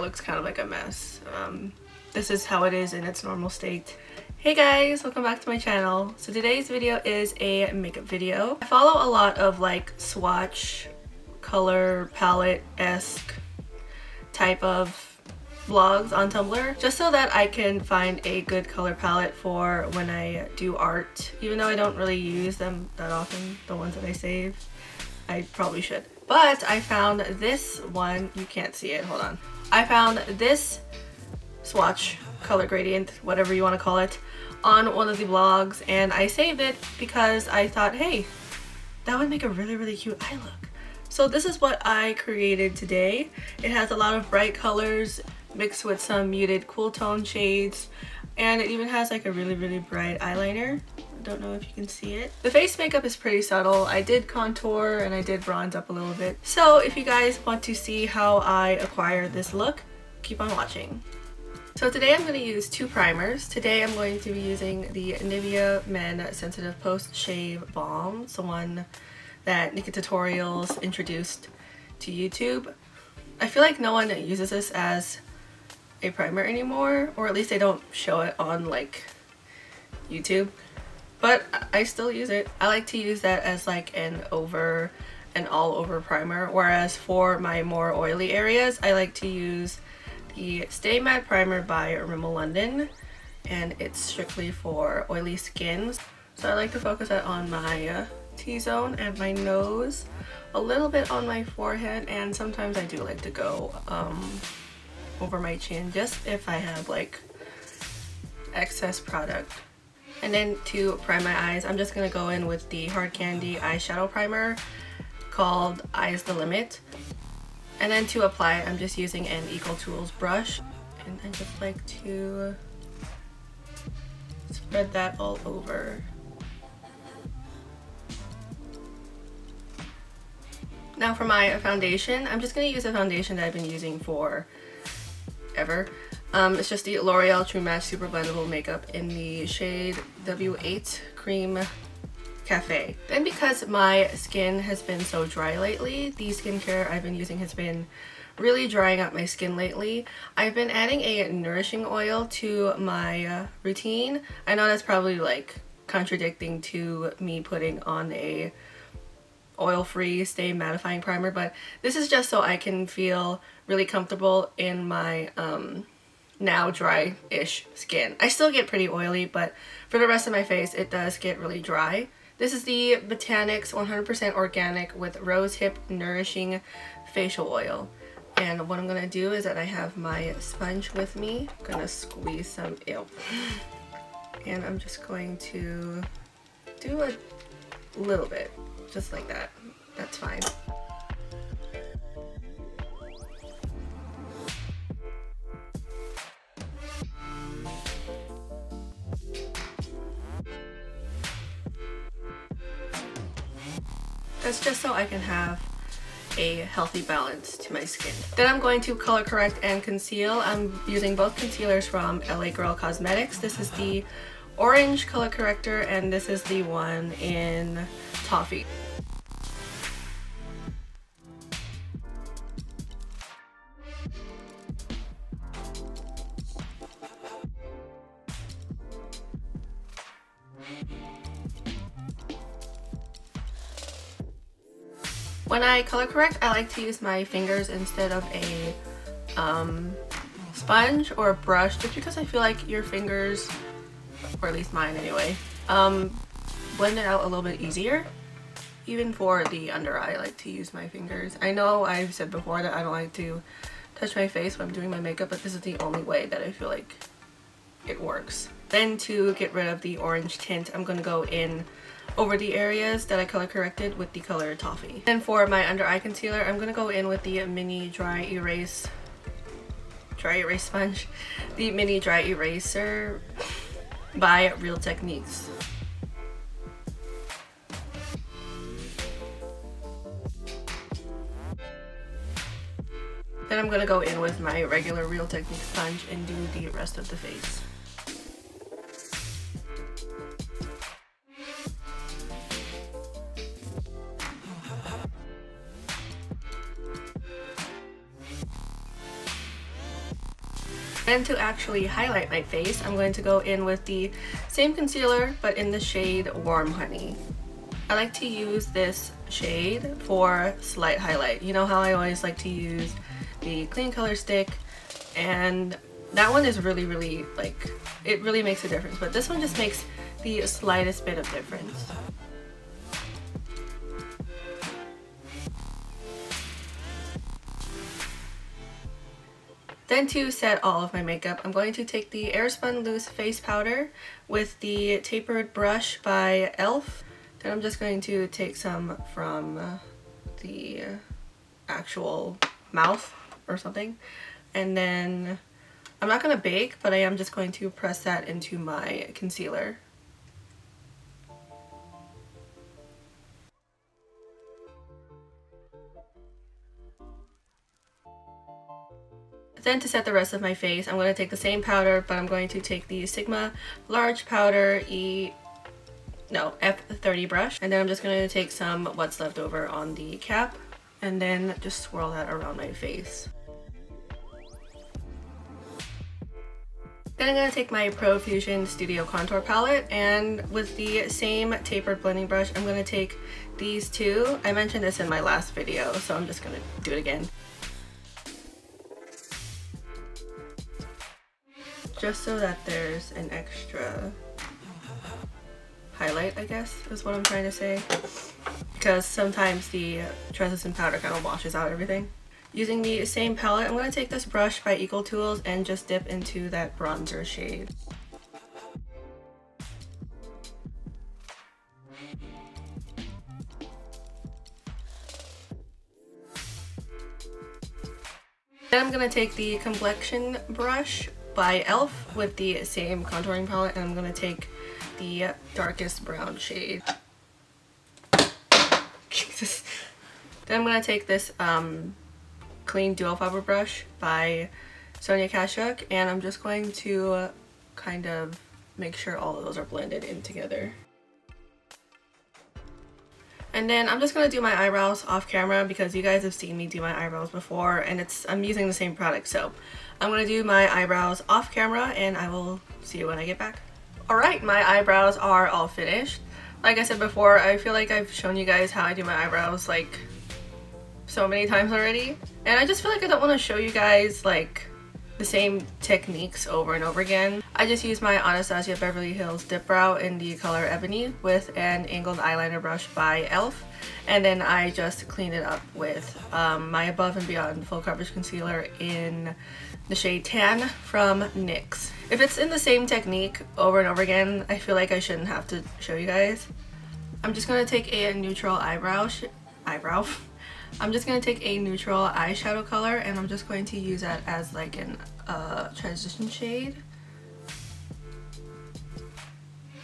looks kind of like a mess. This is how it is in its normal state. Hey guys, welcome back to my channel. So today's video is a makeup video. I follow a lot of like swatch, color palette-esque type of vlogs on Tumblr just so that I can find a good color palette for when I do art, even though I don't really use them that often, the ones that I save. I probably should. But I found this one, you can't see it, hold on. I found this swatch color gradient, whatever you want to call it, on one of the blogs, and I saved it because I thought, hey, that would make a really cute eye look. So this is what I created today. It has a lot of bright colors mixed with some muted cool tone shades, and it even has like a really bright eyeliner. I don't know if you can see it. The face makeup is pretty subtle. I did contour and I did bronze up a little bit. So if you guys want to see how I acquired this look, keep on watching. So today I'm going to use two primers. Today I'm going to be using the Nivea Men Sensitive Post Shave Balm. It's the one that NikkieTutorials introduced to YouTube. I feel like no one uses this as a primer anymore, or at least they don't show it on like YouTube, but I still use it. I like to use that as like an all over primer, whereas for my more oily areas I like to use the Stay Matte Primer by Rimmel London, and it's strictly for oily skin. So I like to focus that on my T-zone and my nose, a little bit on my forehead, and sometimes I do like to go over my chin just if I have like excess product. And then to prime my eyes, I'm just gonna go in with the Hardcandy eyeshadow primer called Eyes the Limit. And then to apply, I'm just using an Eco Tools brush, and I just like to spread that all over. Now for my foundation, I'm just going to use a foundation that I've been using for ever. It's just the L'Oreal True Match Super Blendable Makeup in the shade W8 Cream Cafe. Then because my skin has been so dry lately, the skincare I've been using has been really drying out my skin lately. I've been adding a nourishing oil to my routine. I know that's probably like contradicting to me putting on a oil-free stay mattifying primer, but this is just so I can feel really comfortable in my now dry-ish skin. I still get pretty oily, but for the rest of my face it does get really dry. This is the Botanics 100% organic with rose hip nourishing facial oil, and what I'm gonna do is that I have my sponge with me. I'm gonna squeeze some and I'm just going to do a little bit, just like that. That's fine. That's just so I can have a healthy balance to my skin. Then I'm going to color correct and conceal. I'm using both concealers from LA Girl Cosmetics. This is the orange color corrector, and this is the one in Toffee. When I color correct, I like to use my fingers instead of a sponge or a brush, just because I feel like your fingers, or at least mine anyway, blend it out a little bit easier. Even for the under eye, I like to use my fingers. I know I've said before that I don't like to touch my face when I'm doing my makeup, but this is the only way that I feel like it works. Then to get rid of the orange tint, I'm gonna go in over the areas that I color corrected with the color Toffee. And for my under eye concealer, I'm gonna go in with the mini dry erase sponge, the mini dry eraser by Real Techniques. Then I'm gonna go in with my regular Real Techniques sponge and do the rest of the face. And to actually highlight my face, I'm going to go in with the same concealer but in the shade Warm Honey. I like to use this shade for slight highlight. You know how I always like to use the clean color stick, and that one is really like, it really makes a difference, but this one just makes the slightest bit of difference. Then to set all of my makeup, I'm going to take the Airspun Loose Face Powder with the Tapered brush by E.L.F. Then I'm just going to take some from the actual mouth or something. And then I'm not going to bake, but I am just going to press that into my concealer. Then to set the rest of my face, I'm going to take the same powder, but I'm going to take the Sigma Large Powder F30 brush. And then I'm just going to take some what's left over on the cap and then just swirl that around my face. Then I'm going to take my Profusion Studio Contour Palette, and with the same tapered blending brush, I'm going to take these two. I mentioned this in my last video, so I'm just going to do it again. Just so that there's an extra highlight, I guess, is what I'm trying to say. Because sometimes the translucent powder kind of washes out everything. Using the same palette, I'm going to take this brush by Equal Tools and just dip into that bronzer shade. Then I'm going to take the complexion brush by E.L.F. with the same contouring palette, and I'm going to take the darkest brown shade. Jesus. Then I'm going to take this clean dual fiber brush by Sonia Kashuk, and I'm just going to kind of make sure all of those are blended in together. And then I'm just going to do my eyebrows off camera because you guys have seen me do my eyebrows before, and I'm using the same product, so I'm going to do my eyebrows off camera and I will see you when I get back. Alright, my eyebrows are all finished. Like I said before, I feel like I've shown you guys how I do my eyebrows like so many times already, and I just feel like I don't want to show you guys like the same techniques over and over again. I just use my Anastasia Beverly Hills Dipbrow in the color Ebony with an angled eyeliner brush by E.L.F. And then I just clean it up with my Above and Beyond Full Coverage Concealer in the shade Tan from NYX. If it's in the same technique over and over again, I feel like I shouldn't have to show you guys. I'm just going to take a neutral I'm just going to take a neutral eyeshadow color, and I'm just going to use that as like an transition shade.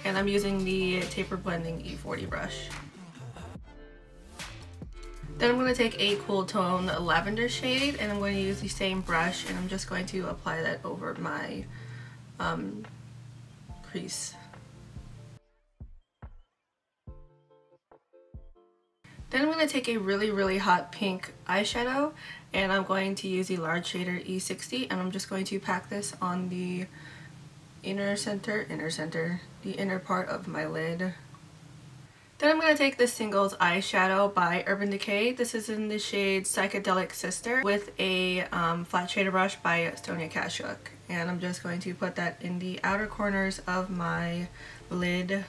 And I'm using the Taper Blending E40 brush. Then I'm going to take a cool tone lavender shade, and I'm going to use the same brush, and I'm just going to apply that over my crease. Then I'm going to take a really hot pink eyeshadow, and I'm going to use the large shader E60, and I'm just going to pack this on the inner part of my lid. Then I'm going to take the Singles eyeshadow by Urban Decay. This is in the shade Psychedelic Sister with a flat shader brush by Sonia Kashuk, and I'm just going to put that in the outer corners of my lid.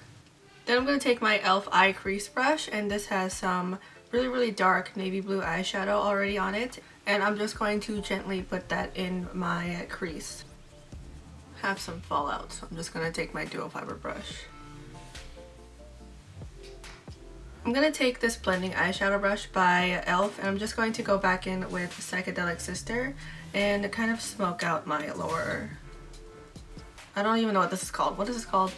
Then I'm going to take my E.L.F. eye crease brush, and this has some really dark navy blue eyeshadow already on it, and I'm just going to gently put that in my crease. Have some fallout, so I'm just going to take my dual fiber brush. I'm going to take this blending eyeshadow brush by E.L.F. and I'm just going to go back in with Psychedelic Sister and kind of smoke out my lower... I don't even know what this is called. What is this called?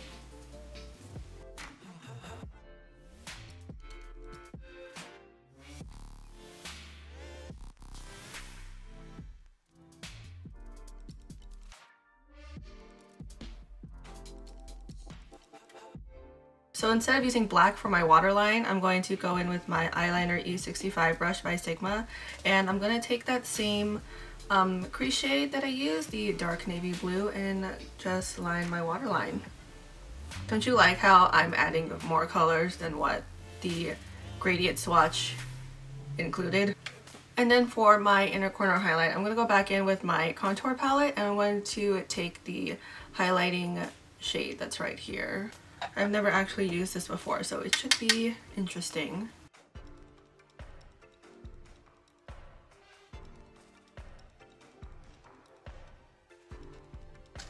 So instead of using black for my waterline, I'm going to go in with my Eyeliner E65 brush by Sigma, and I'm going to take that same crease shade that I use, the dark navy blue, and just line my waterline. Don't you like how I'm adding more colors than what the gradient swatch included? And then for my inner corner highlight, I'm going to go back in with my contour palette and I'm going to take the highlighting shade that's right here. I've never actually used this before, so it should be interesting.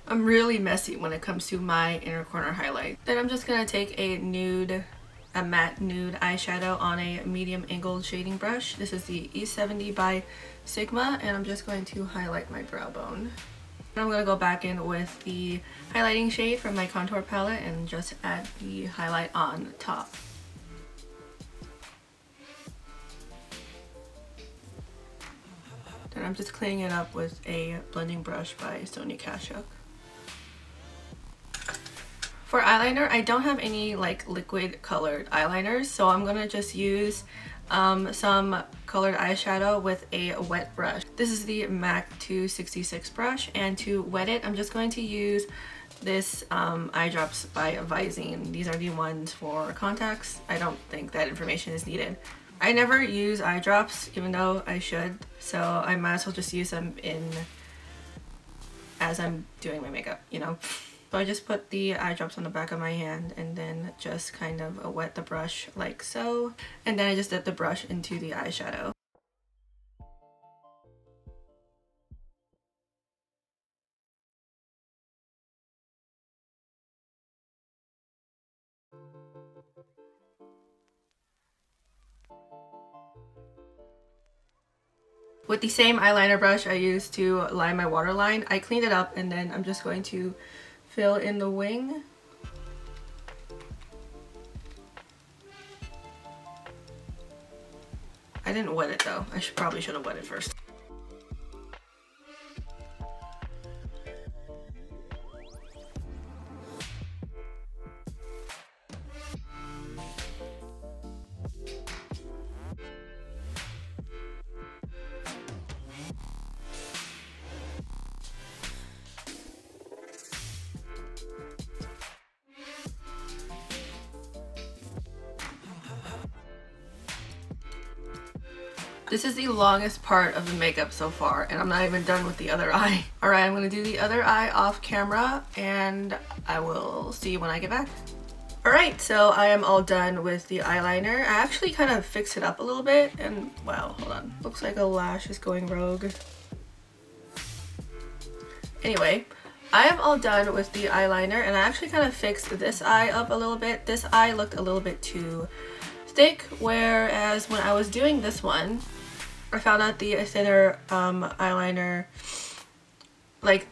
I'm really messy when it comes to my inner corner highlight. Then I'm just going to take a matte nude eyeshadow on a medium angled shading brush. This is the E70 by Sigma, and I'm just going to highlight my brow bone. And I'm going to go back in with the highlighting shade from my contour palette and just add the highlight on top. Then I'm just cleaning it up with a blending brush by Sonia Kashuk. For eyeliner, I don't have any like liquid colored eyeliners, so I'm gonna just use some colored eyeshadow with a wet brush. This is the MAC 266 brush, and to wet it, I'm just going to use this eye drops by Visine. These are the ones for contacts. I don't think that information is needed. I never use eye drops, even though I should, so I might as well just use them as I'm doing my makeup, you know? So I just put the eye drops on the back of my hand and then just kind of wet the brush like so. And then I just dip the brush into the eyeshadow. With the same eyeliner brush I used to line my waterline, I cleaned it up and then I'm just going to fill in the wing. I didn't wet it though. I probably should have wet it first. This is the longest part of the makeup so far, and I'm not even done with the other eye. Alright, I'm going to do the other eye off camera, and I will see you when I get back. Alright, so I am all done with the eyeliner. I actually kind of fixed it up a little bit, and wow, hold on. Looks like a lash is going rogue. Anyway, I am all done with the eyeliner, and I actually kind of fixed this eye up a little bit. This eye looked a little bit too thick, whereas when I was doing this one, I found out the thinner eyeliner, like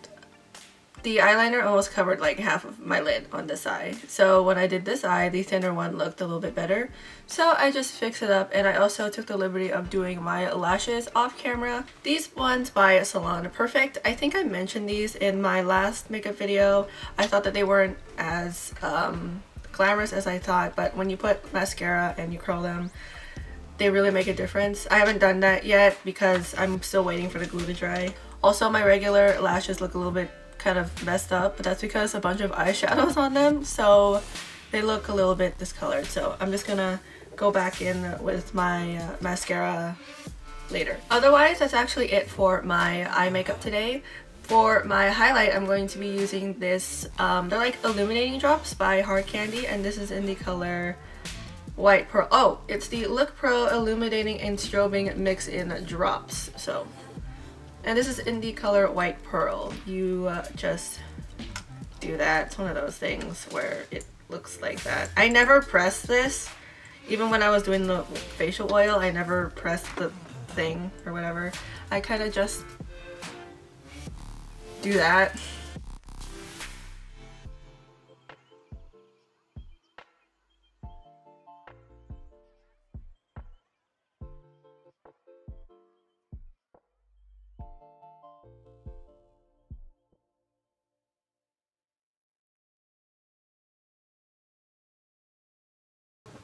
the eyeliner almost covered like half of my lid on this eye. So when I did this eye, the thinner one looked a little bit better. So I just fixed it up, and I also took the liberty of doing my lashes off camera. These ones by Salon are perfect. I think I mentioned these in my last makeup video. I thought that they weren't as glamorous as I thought, but when you put mascara and you curl them, they really make a difference. I haven't done that yet because I'm still waiting for the glue to dry. Also, my regular lashes look a little bit kind of messed up, but that's because a bunch of eyeshadows on them, so they look a little bit discolored. So I'm just gonna go back in with my mascara later. Otherwise, that's actually it for my eye makeup today. For my highlight, I'm going to be using this, they're like illuminating drops by Hardcandy, and this is in the color White Pearl. Oh, it's the Look Pro Illuminating and Strobing Mix-In Drops. So, and this is in the color White Pearl. You just do that. It's one of those things where it looks like that. I never pressed this. Even when I was doing the facial oil, I never pressed the thing or whatever. I kind of just do that.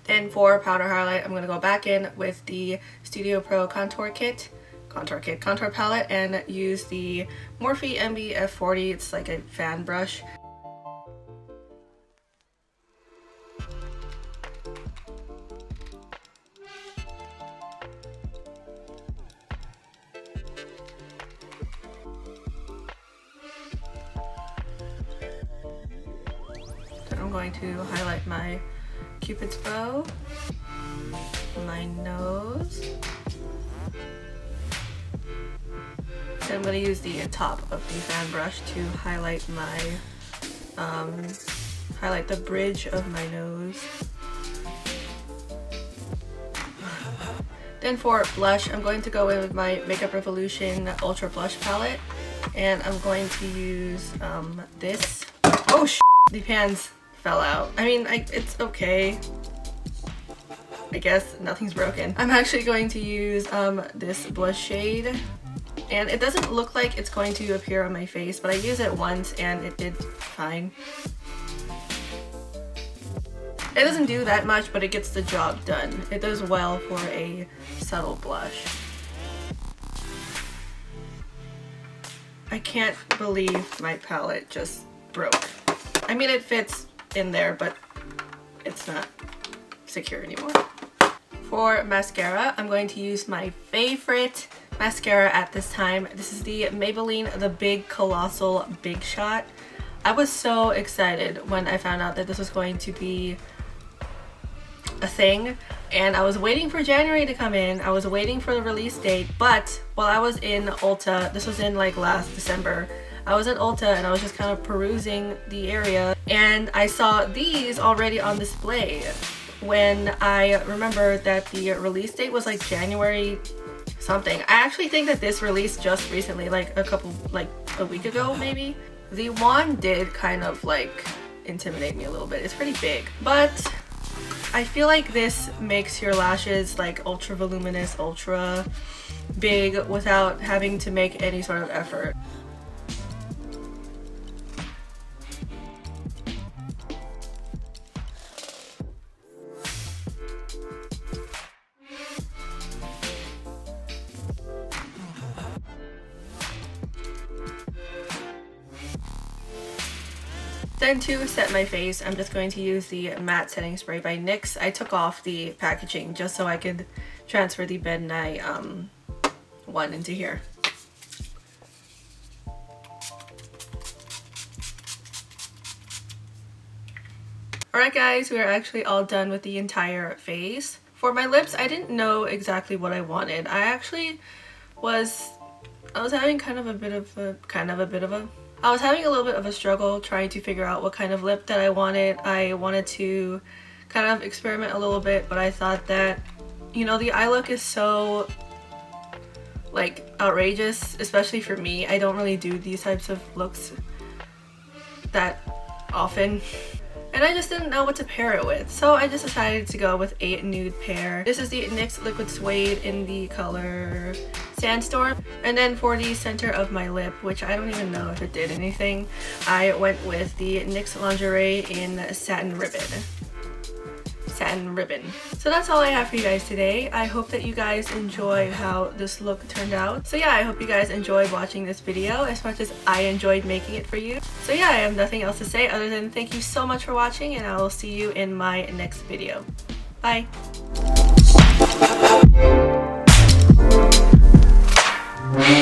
And for powder highlight, I'm going to go back in with the Studio Pro Contour Kit contour palette and use the Morphe MB F40. It's like a fan brush. Then I'm going to highlight my Cupid's bow, my nose. Then I'm going to use the top of the fan brush to highlight my, highlight the bridge of my nose. Then for blush, I'm going to go in with my Makeup Revolution Ultra Blush palette, and I'm going to use this. Oh sh! The pans fell out. I mean, it's okay. I guess nothing's broken. I'm actually going to use this blush shade, and it doesn't look like it's going to appear on my face, but I used it once and it did fine. It doesn't do that much, but it gets the job done. It does well for a subtle blush. I can't believe my palette just broke. I mean, it fits in there, but it's not secure anymore. For mascara, I'm going to use my favorite mascara at this time. This is the Maybelline The Big Colossal Big Shot. I was so excited when I found out that this was going to be a thing, and I was waiting for January to come in. I was waiting for the release date, but while I was in Ulta, this was in like last December, I was at Ulta and I was just kind of perusing the area, and I saw these already on display when I remembered that the release date was like January something. I actually think that this released just recently, like a week ago maybe. The wand did kind of like intimidate me a little bit. It's pretty big, but I feel like this makes your lashes like ultra voluminous, ultra big without having to make any sort of effort. Then to set my face, I'm just going to use the matte setting spray by NYX. I took off the packaging just so I could transfer the Bed Nye one into here. Alright guys, we are actually all done with the entire face. For my lips, I didn't know exactly what I wanted. I was having I was having a little bit of a struggle trying to figure out what kind of lip that I wanted. I wanted to kind of experiment a little bit, but I thought that, you know, the eye look is so like outrageous, especially for me. I don't really do these types of looks that often, and I just didn't know what to pair it with, so I just decided to go with a nude pair. This is the NYX Liquid Suede in the color Sandstorm. And then for the center of my lip, which I don't even know if it did anything, I went with the NYX Lingerie in Satin Ribbon. So that's all I have for you guys today. I hope that you guys enjoyed how this look turned out. So yeah, I hope you guys enjoyed watching this video as much as I enjoyed making it for you. So yeah, I have nothing else to say other than thank you so much for watching, and I will see you in my next video. Bye! Yeah.